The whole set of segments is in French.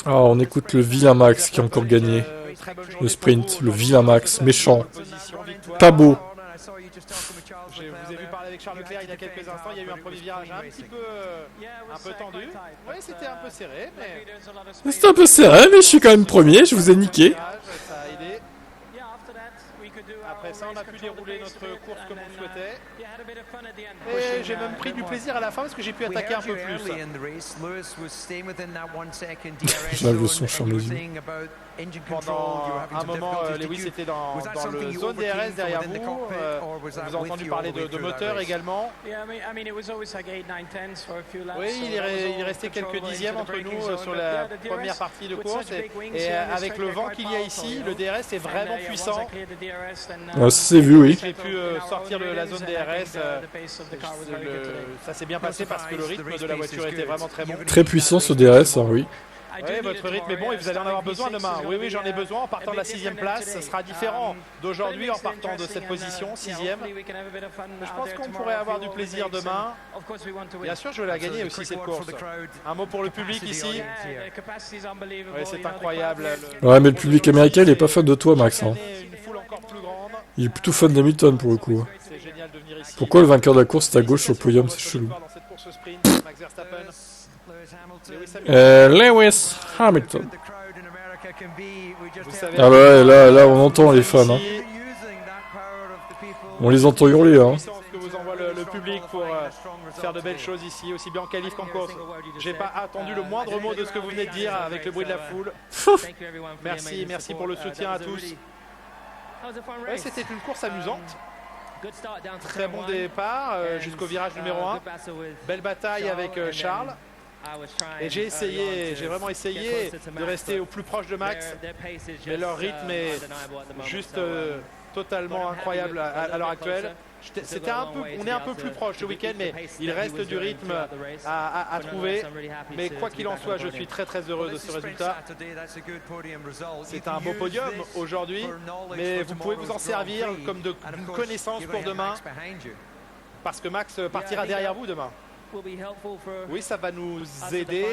Ah, on écoute le vilain Max qui a encore gagné. Le sprint, le vilain Max, méchant. Pas beau. Je vous ai vu parler avec Charles Leclerc il y a quelques instants. Il y a eu un premier virage un peu tendu. Oui, c'était un peu serré, mais C'est un peu serré, mais je suis quand même premier, je vous ai niqué. ça a aidé. Après ça, on a pu dérouler notre course comme on souhaitait. Et j'ai même pris du plaisir à la fin parce que j'ai pu attaquer un peu plus. J'enlève le son sur mes yeux. Pendant un moment, Lewis était dans le zone DRS derrière vous. On vous a entendu parler de moteur également. Oui, il est resté quelques dixièmes entre nous sur la première partie de course. Et avec le vent qu'il y a ici, le DRS est vraiment puissant. Ah, ça s'est vu, oui. J'ai pu sortir de la zone DRS. Ça s'est bien passé parce que le rythme de la voiture était vraiment très bon. Très puissant ce DRS, hein, oui. Oui, votre rythme est bon et vous allez en avoir besoin demain. Oui, oui, j'en ai besoin. En partant de la 6e place, ça sera différent d'aujourd'hui en partant de cette position, 6e. Je pense qu'on pourrait avoir du plaisir demain. Bien sûr, je veux la gagner aussi cette course. Un mot pour le public ici. Oui, c'est incroyable. Ouais, mais le public américain, il est pas fan de toi, Max. Hein. Une foule encore plus grande. Il est plutôt fan d'Hamilton pour le coup. C'est génial de venir ici. Pourquoi le vainqueur de la course est à gauche sur le podium? C'est chelou. Lewis Hamilton. Ah bah ouais, là on entend les fans. Hein. On les entend hurler. Hein. Que vous envoie le public pour faire de belles choses ici, aussi bien en qualif qu'en course. J'ai pas attendu le moindre mot de ce que vous venez de dire avec le bruit de la foule. Merci pour le soutien à tous. Ouais, c'était une course amusante. Très bon départ jusqu'au virage numéro 1. Belle bataille avec Charles. Et j'ai vraiment essayé de rester au plus proche de Max. Mais leur rythme est juste totalement incroyable à l'heure actuelle. On est un peu plus proche ce week-end, mais il reste du rythme à trouver. Mais quoi qu'il en soit, je suis très heureux de ce résultat. C'est un beau podium aujourd'hui, mais vous pouvez vous en servir comme d'une connaissance pour demain, parce que Max partira derrière vous demain. Oui, ça va nous aider,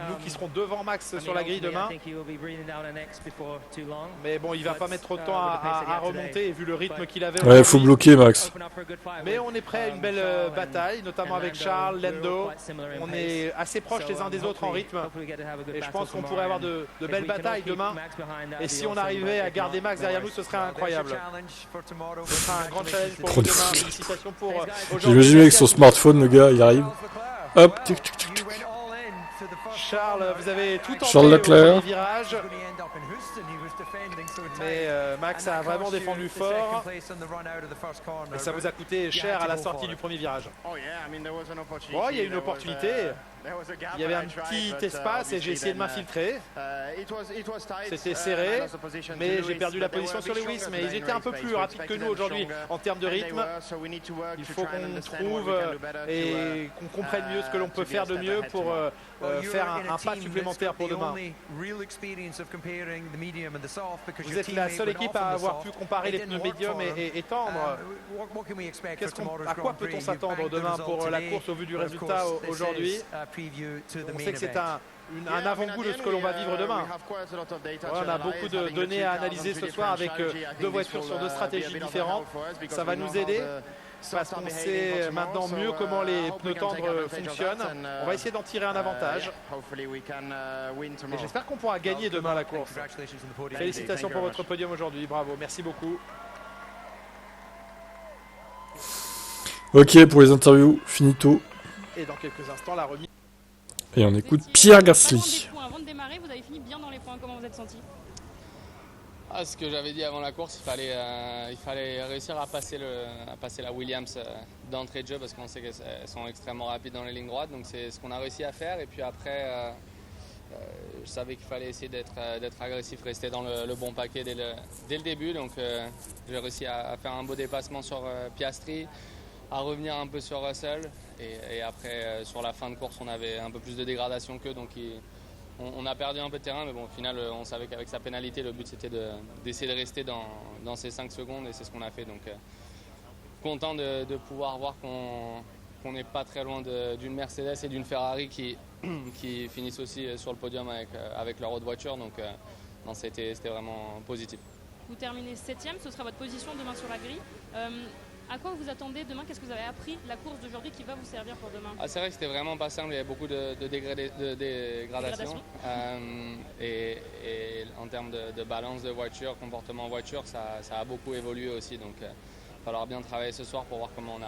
nous qui serons devant Max sur la grille demain. Mais bon, il va pas mettre trop de temps à remonter, et vu le rythme qu'il avait. Ouais, il faut bloquer Max. Mais on est prêt à une belle bataille, notamment avec Charles, Lando. On est assez proches les uns des autres en rythme. Et je pense qu'on pourrait avoir de belles batailles demain. Et si on arrivait à garder Max derrière nous, ce serait incroyable. Ce sera un grand challenge pour demain. Félicitations pour aujourd'hui. J'imagine avec son smartphone, le gars, il arrive. Hop, tic, tic, tic, tic. Charles, vous avez tout tenté Charles Leclerc. au premier virage. Mais Max a vraiment défendu fort. Et ça vous a coûté cher à la sortie du premier virage. Bon, il y a une opportunité. Il y avait un petit espace et j'ai essayé de m'infiltrer. C'était serré, mais j'ai perdu la position sur Lewis. Mais ils étaient un peu plus rapides que nous aujourd'hui en termes de rythme. Il faut qu'on trouve et qu'on comprenne mieux ce que l'on peut faire de mieux pour faire un pas supplémentaire pour demain. Vous êtes la seule équipe à avoir pu comparer les pneus médiums et tendres. À quoi peut-on s'attendre demain pour la course au vu du résultat aujourd'hui? On sait que c'est un avant-goût de ce que l'on va vivre demain. On a beaucoup de données à analyser ce soir avec deux voitures sur deux stratégies différentes. Ça va nous aider parce qu'on sait maintenant mieux comment les pneus tendres fonctionnent. On va essayer d'en tirer un avantage. Et j'espère qu'on pourra gagner demain la course. Félicitations pour votre podium aujourd'hui. Bravo, merci beaucoup. Ok, pour les interviews, finito. Et dans quelques instants, la remise. Et on écoute Pierre Gasly. Avant de démarrer, vous avez fini bien dans les points. Comment vous êtes senti? Ce que j'avais dit avant la course, il fallait réussir à passer la Williams d'entrée de jeu parce qu'on sait qu'elles sont extrêmement rapides dans les lignes droites. Donc c'est ce qu'on a réussi à faire. Et puis après, je savais qu'il fallait essayer d'être agressif, rester dans le bon paquet dès le début. Donc j'ai réussi à faire un beau dépassement sur Piastri, à revenir un peu sur Russell. Et après, sur la fin de course, on avait un peu plus de dégradation qu'eux. Donc on a perdu un peu de terrain. Mais bon, au final, on savait qu'avec sa pénalité, le but c'était d'essayer de rester dans ces 5 secondes. Et c'est ce qu'on a fait. Donc content de pouvoir voir qu'on n'est pas très loin d'une Mercedes et d'une Ferrari qui qui finissent aussi sur le podium avec leur autre voiture. Donc non, c'était vraiment positif. Vous terminez 7ème, ce sera votre position demain sur la grille. À quoi vous attendez demain? Qu'est-ce que vous avez appris de la course d'aujourd'hui qui va vous servir pour demain? C'est vrai que c'était vraiment pas simple, il y avait beaucoup de dégradation. Et en termes de balance de voiture, comportement voiture, ça a beaucoup évolué aussi. Donc il va falloir bien travailler ce soir pour voir comment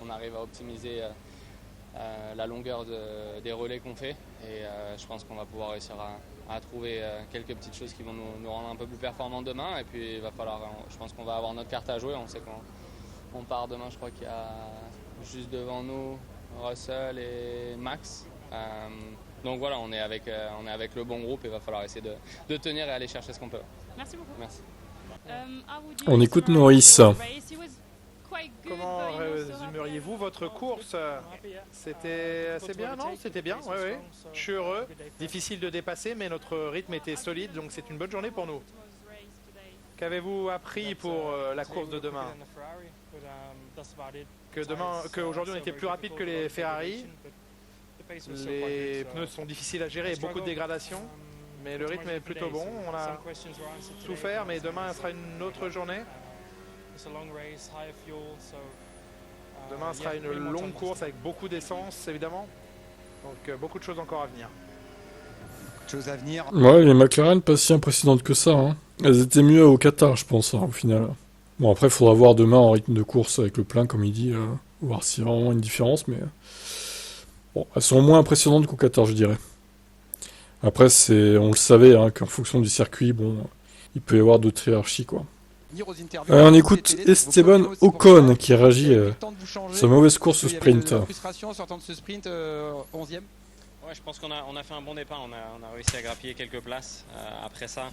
on arrive à optimiser la longueur des relais qu'on fait. Et je pense qu'on va pouvoir réussir à trouver quelques petites choses qui vont nous rendre un peu plus performants demain. Et puis il va falloir, je pense qu'on va avoir notre carte à jouer. On sait qu'on part demain, je crois qu'il y a juste devant nous Russell et Max. Donc voilà, on est avec le bon groupe et il va falloir essayer de tenir et aller chercher ce qu'on peut. Merci beaucoup. Merci. On écoute Maurice. Comment résumeriez-vous votre course? C'était assez bien, non? C'était bien, oui, oui. Je suis heureux. Difficile de dépasser, mais notre rythme était solide, donc c'est une bonne journée pour nous. Qu'avez-vous appris pour la course de demain? Qu'aujourd'hui on était plus rapide que les Ferrari. Les pneus sont difficiles à gérer et beaucoup de dégradation. Mais le rythme est plutôt bon. On a souffert, mais demain sera une autre journée. Demain sera une longue course avec beaucoup d'essence, évidemment. Donc beaucoup de choses encore à venir. Chose à venir. Ouais, les McLaren pas si impressionnantes que ça. Hein. Elles étaient mieux au Qatar, je pense, hein, au final. Bon, après, il faudra voir demain en rythme de course avec le plein, comme il dit, voir s'il y a vraiment une différence, mais... Bon, elles sont moins impressionnantes qu'au Qatar, je dirais. Après, on le savait, hein, qu'en fonction du circuit, bon, il peut y avoir d'autres hiérarchies, quoi. On écoute Esteban Ocon qui réagit sa mauvaise course au sprint. Frustration en sortant de ce sprint 11e. Ouais, je pense qu'on a fait un bon départ, on a réussi à grappiller quelques places. Après ça,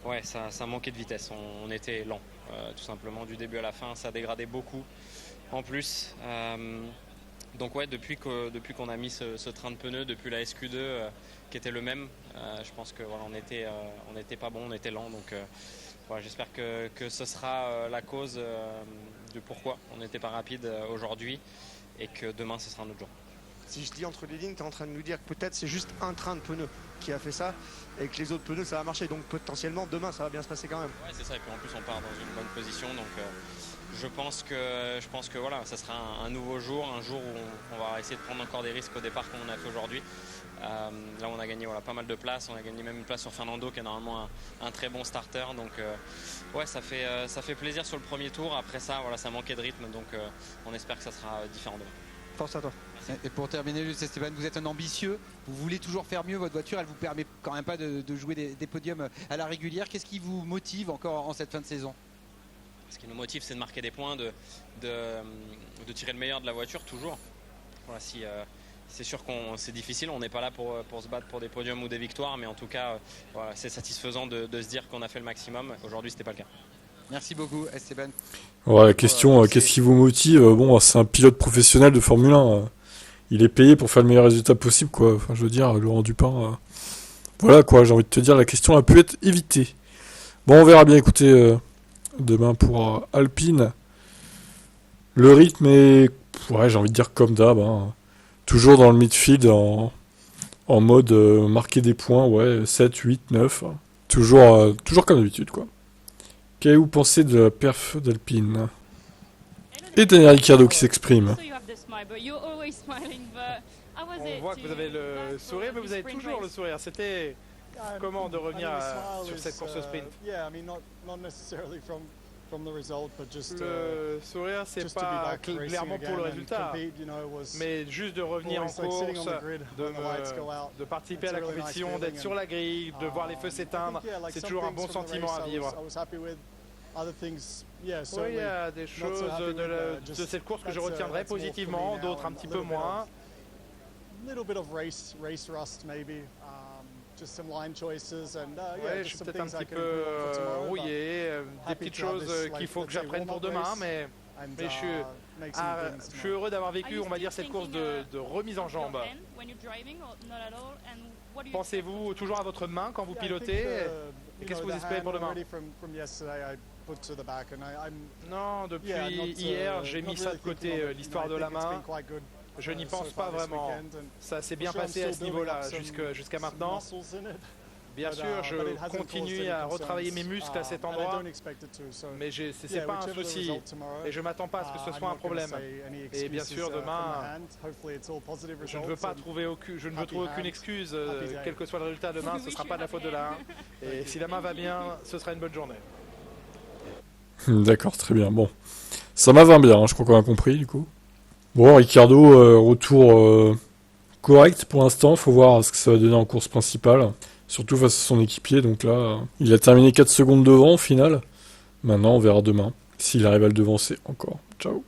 ouais, ça manquait de vitesse, on était lent, tout simplement du début à la fin, ça dégradait beaucoup en plus. Donc ouais, depuis qu'on a mis ce train de pneus, depuis la SQ2 qui était le même, je pense que voilà, on n'était pas bon, on était lent. Donc voilà, j'espère que ce sera la cause de pourquoi on n'était pas rapide aujourd'hui et que demain ce sera un autre jour. Si je dis entre les lignes, tu es en train de nous dire que peut-être c'est juste un train de pneus qui a fait ça et que les autres pneus ça va marcher. Donc potentiellement demain ça va bien se passer quand même. Ouais, c'est ça, et puis en plus on part dans une bonne position. Donc je pense que voilà, ça sera un nouveau jour, un jour où on va essayer de prendre encore des risques au départ comme on a fait aujourd'hui. Là on a gagné pas mal de places, on a gagné même une place sur Fernando qui est normalement un très bon starter. Donc ouais, ça fait plaisir sur le premier tour. Après ça, voilà, ça manquait de rythme, donc on espère que ça sera différent demain. Force à toi. Et pour terminer, juste Esteban, vous êtes un ambitieux, vous voulez toujours faire mieux, votre voiture elle vous permet quand même pas de jouer des podiums à la régulière. Qu'est-ce qui vous motive encore en cette fin de saison? Ce qui nous motive, c'est de marquer des points, de tirer le meilleur de la voiture toujours. Voilà, c'est sûr que c'est difficile, on n'est pas là pour se battre pour des podiums ou des victoires, mais en tout cas voilà, c'est satisfaisant de se dire qu'on a fait le maximum. Aujourd'hui c'était pas le cas. Merci beaucoup Esteban. Ouais, la question, qu'est-ce qui vous motive? Bon, c'est un pilote professionnel de Formule 1. Il est payé pour faire le meilleur résultat possible, quoi. Enfin, je veux dire, Laurent Dupin... Voilà, quoi, j'ai envie de te dire, la question a pu être évitée. Bon, on verra bien, écoutez, demain pour Alpine. Le rythme est... Ouais, j'ai envie de dire comme d'hab, hein. Toujours dans le midfield, en mode marquer des points, ouais, 7, 8, 9. Toujours comme d'habitude, quoi. Qu'avez-vous pensé de la perf d'Alpine? Et Daniel Ricciardo qui s'exprime. On voit que vous avez le sourire, mais vous avez toujours le sourire. C'était comment de revenir sur cette course sprint? Le sourire, c'est pas clairement pour le résultat, mais juste de revenir en course, de participer à la compétition, d'être sur la grille, de voir les feux s'éteindre, c'est toujours un bon sentiment à vivre. Oui, il y a des choses de cette course que je retiendrai positivement, d'autres un petit peu moins. Ouais, je suis peut-être un petit peu rouillé, des petites choses qu'il faut que j'apprenne pour demain, mais je suis heureux d'avoir vécu, on va dire, cette course de remise en jambe. Pensez-vous toujours à votre main quand vous pilotez? Et qu'est-ce que vous espérez pour demain? Non, depuis hier, j'ai mis ça de côté, l'histoire de la main. Je n'y pense pas vraiment. Ça s'est bien passé à ce niveau-là jusqu'à maintenant. Bien sûr, je continue à retravailler mes muscles à cet endroit, mais c'est pas un souci et je m'attends pas à ce que ce soit un problème. Et bien sûr, demain, je ne veux trouver aucune excuse, quel que soit le résultat demain, ce ne sera pas de la faute de la 1. Et si la main va bien, ce sera une bonne journée. D'accord, très bien. Bon, ça m'a va bien, hein, je crois qu'on a compris du coup. Bon, Ricciardo, retour correct pour l'instant, faut voir ce que ça va donner en course principale. Surtout face à son équipier, donc là, il a terminé 4 secondes devant au final. Maintenant, on verra demain s'il arrive à le devancer encore. Ciao.